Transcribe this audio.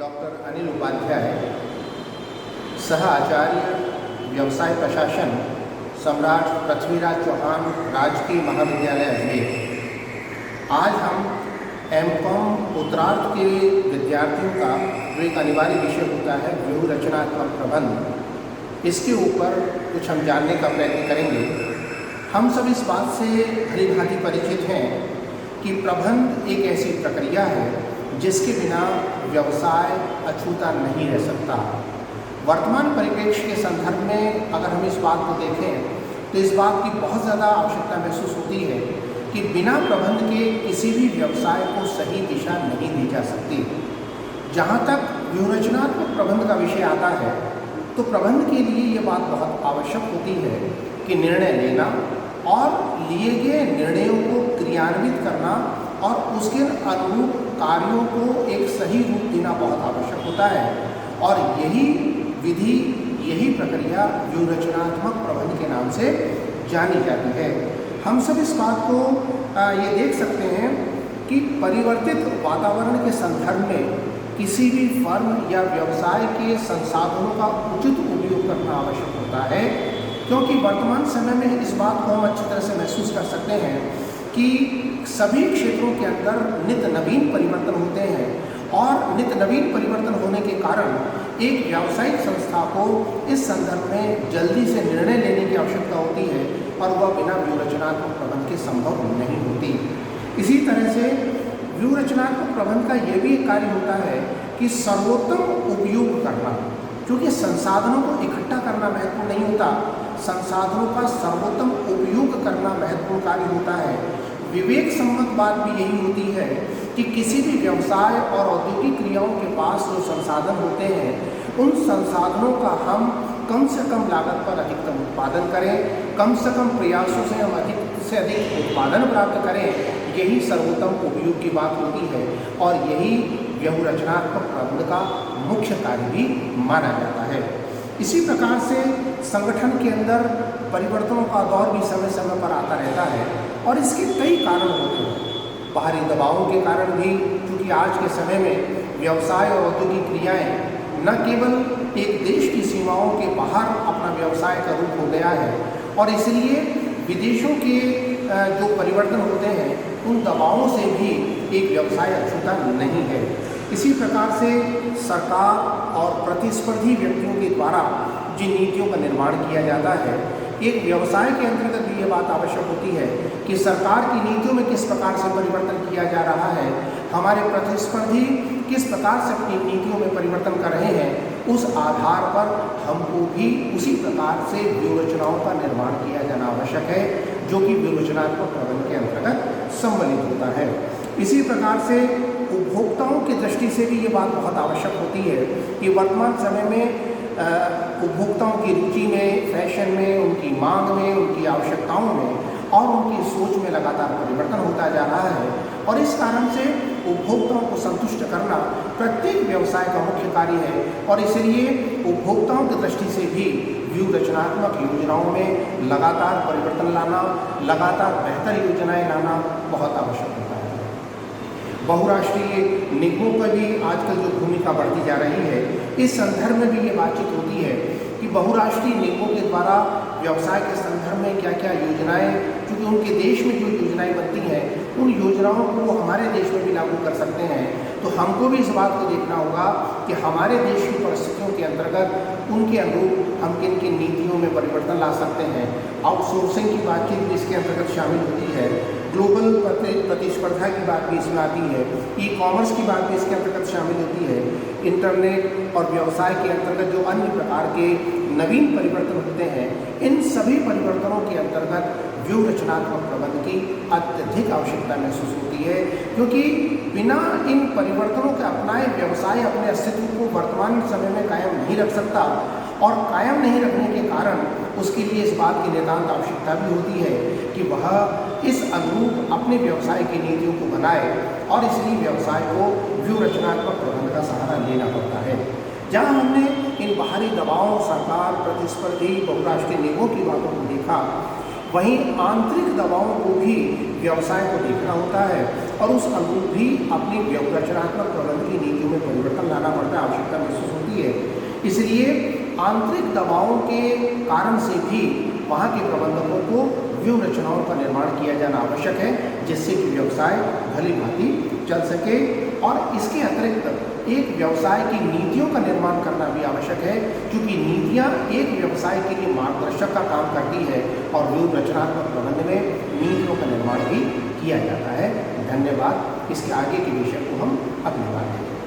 Doctor Anil Upadhyay, सह आचार्य व्यवसाय प्रशासन, सम्राट पृथ्वीराज चौहान राजकीय महाविद्यालय अजमेर। आज हम एमकॉम उत्तरार्ध के विद्यार्थियों का जो एक अनिवार्य विषय होता है व्यूह रचनात्मक प्रबंध, इसके ऊपर कुछ हम जानने का प्रयत्न करेंगे। हम सब इस बात से भली भांति परिचित हैं कि प्रबंध एक ऐसी प्रक्रिया है जिसके बिना व्यवसाय अछूता नहीं रह सकता। वर्तमान परिप्रेक्ष्य के संदर्भ में अगर हम इस बात को देखें तो इस बात की बहुत ज़्यादा आवश्यकता महसूस होती है कि बिना प्रबंध के किसी भी व्यवसाय को सही दिशा नहीं दी जा सकती। जहाँ तक व्यूहरचनात्मक प्रबंध का विषय आता है तो प्रबंध के लिए ये बात बहुत आवश्यक होती है कि निर्णय लेना और लिए गए निर्णयों को क्रियान्वित करना और उसके अनुरूप कार्यों को एक सही रूप देना बहुत आवश्यक होता है। और यही विधि, यही प्रक्रिया व्यूहरचनात्मक प्रबंध के नाम से जानी जाती है। हम सब इस बात को ये देख सकते हैं कि परिवर्तित वातावरण के संदर्भ में किसी भी फर्म या व्यवसाय के संसाधनों का उचित उपयोग करना आवश्यक होता है, क्योंकि वर्तमान समय में इस बात को हम अच्छी तरह से महसूस कर सकते हैं कि सभी क्षेत्रों के अंदर नित्य नवीन परिवर्तन होते हैं और नित्य नवीन परिवर्तन होने के कारण एक व्यावसायिक संस्था को इस संदर्भ में जल्दी से निर्णय लेने की आवश्यकता होती है और वह बिना व्यूहरचनात्मक प्रबंध के संभव नहीं होती। इसी तरह से व्यूहरचनात्मक प्रबंध का यह भी एक कार्य होता है कि सर्वोत्तम उपयोग करना, क्योंकि संसाधनों को इकट्ठा करना महत्वपूर्ण नहीं होता, संसाधनों का सर्वोत्तम उपयोग करना महत्वपूर्ण कार्य होता है। विवेक सम्मत बात भी यही होती है कि किसी भी व्यवसाय और औद्योगिक क्रियाओं के पास जो संसाधन होते हैं उन संसाधनों का हम कम से कम लागत पर अधिकतम उत्पादन करें, कम से कम प्रयासों से हम अधिक से अधिक उत्पादन प्राप्त करें, यही सर्वोत्तम उपयोग की बात होती है और यही व्यूहरचनात्मक प्रबंध का मुख्य कार्य भी माना जाता है। इसी प्रकार से संगठन के अंदर परिवर्तनों का दौर भी समय समय पर आता रहता है और इसके कई कारण होते हैं। बाहरी दबावों के कारण भी, क्योंकि आज के समय में व्यवसाय और औद्योगिक क्रियाएं न केवल एक देश की सीमाओं के बाहर अपना व्यवसाय का रूप हो गया है और इसलिए विदेशों के जो परिवर्तन होते हैं उन दबावों से भी एक व्यवसाय अछूता नहीं है। इसी प्रकार से सरकार और प्रतिस्पर्धी व्यक्तियों के द्वारा जिन नीतियों का निर्माण किया जाता है, एक व्यवसाय के अंतर्गत भी ये बात आवश्यक होती है कि सरकार की नीतियों में किस प्रकार से परिवर्तन किया जा रहा है, हमारे प्रतिस्पर्धी किस प्रकार से अपनी नीतियों में परिवर्तन कर रहे हैं, उस आधार पर हमको भी उसी प्रकार से व्यूहरचनाओं का निर्माण किया जाना आवश्यक है, जो कि व्यूहरचनात्मक प्रबंध के अंतर्गत सम्मिलित होता है। इसी प्रकार से उपभोक्ताओं की दृष्टि से भी ये बात बहुत आवश्यक होती है कि वर्तमान समय में उपभोक्ताओं की रुचि में, फैशन में, उनकी मांग में, उनकी आवश्यकताओं में और उनकी सोच में लगातार परिवर्तन होता जा रहा है और इस कारण से उपभोक्ताओं को संतुष्ट करना प्रत्येक व्यवसाय का मुख्य कार्य है और इसलिए उपभोक्ताओं की दृष्टि से भी व्यूहरचनात्मक योजनाओं में लगातार परिवर्तन लाना, लगातार बेहतर योजनाएं लाना बहुत आवश्यक होता है। बहुराष्ट्रीय निगमों पर भी आजकल जो भूमिका बढ़ती जा रही है, इस संदर्भ में भी ये बातचीत होती है कि बहुराष्ट्रीय निगमों के द्वारा व्यवसाय के संदर्भ में क्या क्या योजनाएं, क्योंकि उनके देश में जो योजनाएं बनती हैं उन योजनाओं को वो हमारे देश में भी लागू कर सकते हैं। तो हमको भी इस बात को देखना होगा कि हमारे देश की परिस्थितियों के अंतर्गत उनके अनुरूप हम किन किन नीतियों में परिवर्तन ला सकते हैं। आउटसोर्सिंग की बातचीत भी इसके अंतर्गत शामिल होती है, ग्लोबल प्रतिस्पर्धा की बात भी इसमें आती है, ई कॉमर्स की बात भी इसके अंतर्गत शामिल होती है, इंटरनेट और व्यवसाय के अंतर्गत जो अन्य प्रकार के नवीन परिवर्तन होते हैं, इन सभी परिवर्तनों के अंतर्गत व्यूहरचनात्मक प्रबंध की अत्यधिक आवश्यकता महसूस होती है, क्योंकि बिना इन परिवर्तनों के अपनाए व्यवसाय अपने अस्तित्व को वर्तमान समय में कायम नहीं रख सकता और कायम नहीं रखने के कारण उसके लिए इस बात की नितांत आवश्यकता भी होती है कि वह इस अनुरूप अपने व्यवसाय की नीतियों को बनाए और इसलिए व्यवसाय को व्यूहरचनात्मक प्रबंध का सहारा लेना पड़ता है। जहाँ हमने इन बाहरी दबावों, सरकार, प्रतिस्पर्धी, बहुराष्ट्रीय निगमों की बातों को देखा, वहीं आंतरिक दबावों को भी व्यवसाय को देखना होता है और उस अनुरूप भी अपनी रचनात्मक प्रबंधन की नीतियों में परिवर्तन लाना पड़ता है, आवश्यकता महसूस होती है। इसलिए आंतरिक दबावों के कारण से भी वहाँ के प्रबंधकों को व्यूह रचनाओं का निर्माण किया जाना आवश्यक है, जिससे कि व्यवसाय भली भांति चल सके। और इसके अतिरिक्त एक व्यवसाय की नीतियों का निर्माण करना भी आवश्यक है, क्योंकि नीतियाँ एक व्यवसाय के लिए मार्गदर्शक का काम करती है और व्यूह रचनात्मक प्रबंधन में नीतियों का निर्माण भी किया जाता है। धन्यवाद। इसके आगे के विषय को हम अगली बार देखेंगे।